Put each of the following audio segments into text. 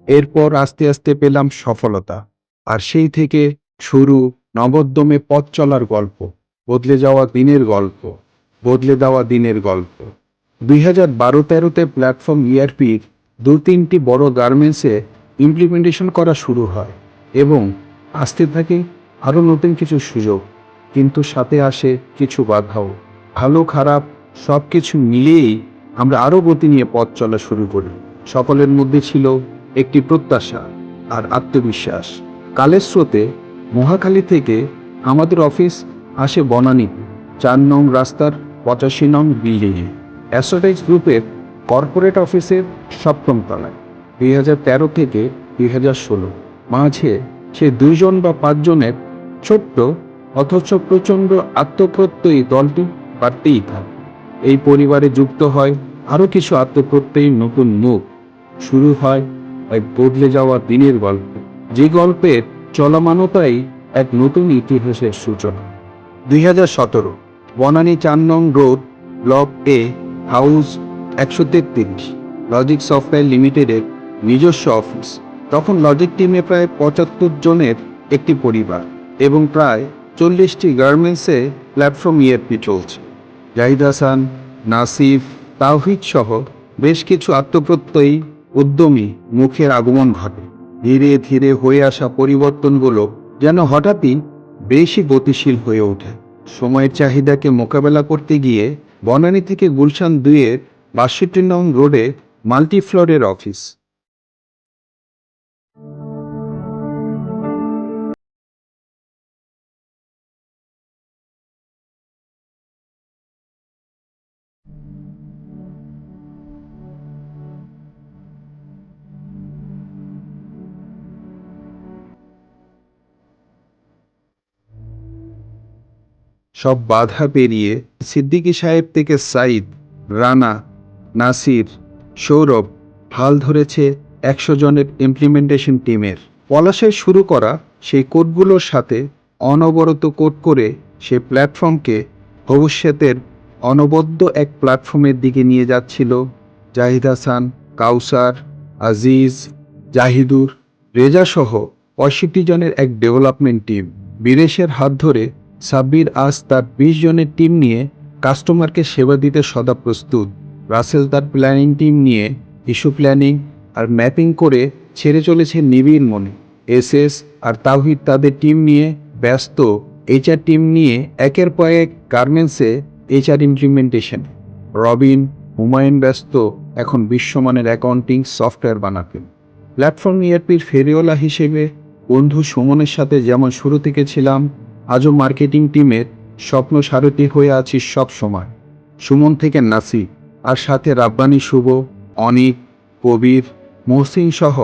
এরপর আস্তে আস্তে পেলাম সফলতা। আর সেই থেকে শুরু নবোদ্যমে পথ চলার গল্প, বদলে যাওয়া দিনের গল্প, বদলে দেওয়া দিনের গল্প। 2012-13-তে প্ল্যাটফর্ম ইআরপির 2-3টি বড় গার্মেন্টসে ইমপ্লিমেন্টেশন করা শুরু হয় এবং আসতে থাকে আরও নতুন কিছু সুযোগ, কিন্তু সাথে আসে কিছু বাধাও। ভালো খারাপ সব কিছু মিলিয়েই আমরা আরও গতি নিয়ে পথ চলা শুরু করি। সকলের মধ্যে ছিল একটি প্রত্যাশা আর আত্মবিশ্বাস। কালের স্রোতে মহাখালী থেকে আমাদের অফিস আসে বনানীতে, 4 নং রাস্তার 85 নং বিল্ডিংয়ে, অ্যাসোটাইজ গ্রুপের কর্পোরেট অফিসের 7ম তলায়। 2013 থেকে 2016 মাঝে সে 2 জন বা 5 জনের ছোট্ট অথচ প্রচণ্ড আত্মপ্রত্যয়ী দলটি বাড়তেই থাকে। এই পরিবারে যুক্ত হয় আরও কিছু আত্মপ্রত্যয়ী নতুন মুখ। শুরু হয় এক বদলে যাওয়া দিনের গল্প, যে গল্পের চলমানতাই এক নতুন ইতিহাসের সূচনা। 2017 বনানী 4 নং রোড, ব্লক এ, হাউস 133, লজিক সফটওয়্যার লিমিটেডের নিজস্ব অফিস। তখন লজিক টিমে প্রায় 75 জনের একটি পরিবার এবং প্রায় 40টি গার্মেন্টসে প্ল্যাটফর্ম ইআরপি চলছে। জাহিদ হাসান, নাসিফ, তাওহিদ সহ বেশ কিছু আত্মপ্রত্যয়ী উদ্যমী মুখের আগমন ঘটে। ধীরে ধীরে হয়ে আসা পরিবর্তনগুলো যেন হঠাৎই বেশি গতিশীল হয়ে ওঠে। সময়ের চাহিদাকে মোকাবেলা করতে গিয়ে বনানী থেকে গুলশান 2-এর 62 নং রোডে মাল্টিফ্লোরের অফিস। সব বাধা পেরিয়ে সিদ্দিকী সাহেব থেকে সাইদ, রানা, নাসির, সৌরভ হাল ধরেছে 100 জনের ইমপ্লিমেন্টেশন টিমের। পলাশের শুরু করা সেই কোডগুলোর সাথে অনবরত কোড করে সে প্ল্যাটফর্মকে ভবিষ্যতের অনবদ্য এক প্ল্যাটফর্মের দিকে নিয়ে যাচ্ছিল জাহিদ হাসান, কাউসার, আজিজ, জাহিদুর, রেজা সহ 65 জনের এক ডেভেলপমেন্ট টিম। বীরেশের হাত ধরে সাব্বির আজ তার 20 জনের টিম নিয়ে কাস্টমারকে সেবা দিতে সদা প্রস্তুত। রাসেল তার প্ল্যানিং টিম নিয়ে ইস্যু প্ল্যানিং আর ম্যাপিং করে ছেড়ে চলেছে নিবিড় মনে। এসএস আর তাওহিদ তাদের টিম নিয়ে ব্যস্ত এইচআর টিম নিয়ে একের পর এক গার্মেন্টসে এইচআর ইমপ্লিমেন্টেশন। রবিন, হুমায়ুন ব্যস্ত এখন বিশ্বমানের অ্যাকাউন্টিং সফটওয়্যার বানাতে। প্ল্যাটফর্ম ইআরপির ফেরিওয়ালা হিসেবে বন্ধু সুমনের সাথে যেমন শুরু থেকে ছিলাম, আজও মার্কেটিং টিমের স্বপ্ন সারথি হয়ে আছি সব সময়। সুমন থেকে নাসি আর সাথে রাব্বানি, শুভ, অনিক, কবির, মহসিন সহ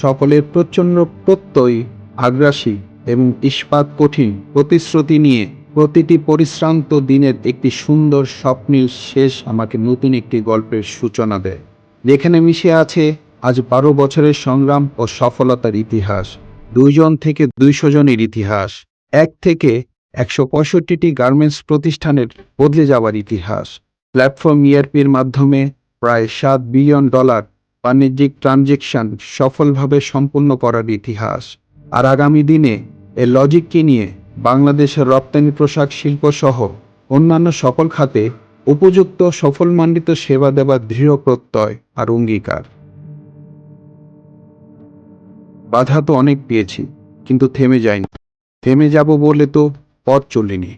সকলের প্রচণ্ড প্রত্যয়ী, আগ্রাসী এবং ইস্পাত কঠিন প্রতিশ্রুতি নিয়ে প্রতিটি পরিশ্রান্ত দিনের একটি সুন্দর স্বপ্নের শেষ আমাকে নতুন একটি গল্পের সূচনা দেয়, যেখানে মিশে আছে আজ 12 বছরের সংগ্রাম ও সফলতার ইতিহাস, 2 জন থেকে 200 জনের ইতিহাস, 1 থেকে 165টি গার্মেন্টস প্রতিষ্ঠানের বদলে যাওয়ার ইতিহাস, প্ল্যাটফর্ম ইআরপির মাধ্যমে প্রায় $7 বিলিয়ন বাণিজ্যিক ট্রানজেকশন সফলভাবে সম্পন্ন করার ইতিহাস। আর আগামী দিনে এ লজিককে নিয়ে বাংলাদেশের রপ্তানি পোশাক শিল্প সহ অন্যান্য সকল খাতে উপযুক্ত সফলমান্বিত সেবা দেবার দৃঢ় প্রত্যয় আর অঙ্গীকার। বাধা তো অনেক পেয়েছি, কিন্তু থেমে যায়নি। থেমে যাব বলে তো পথ চলিনি।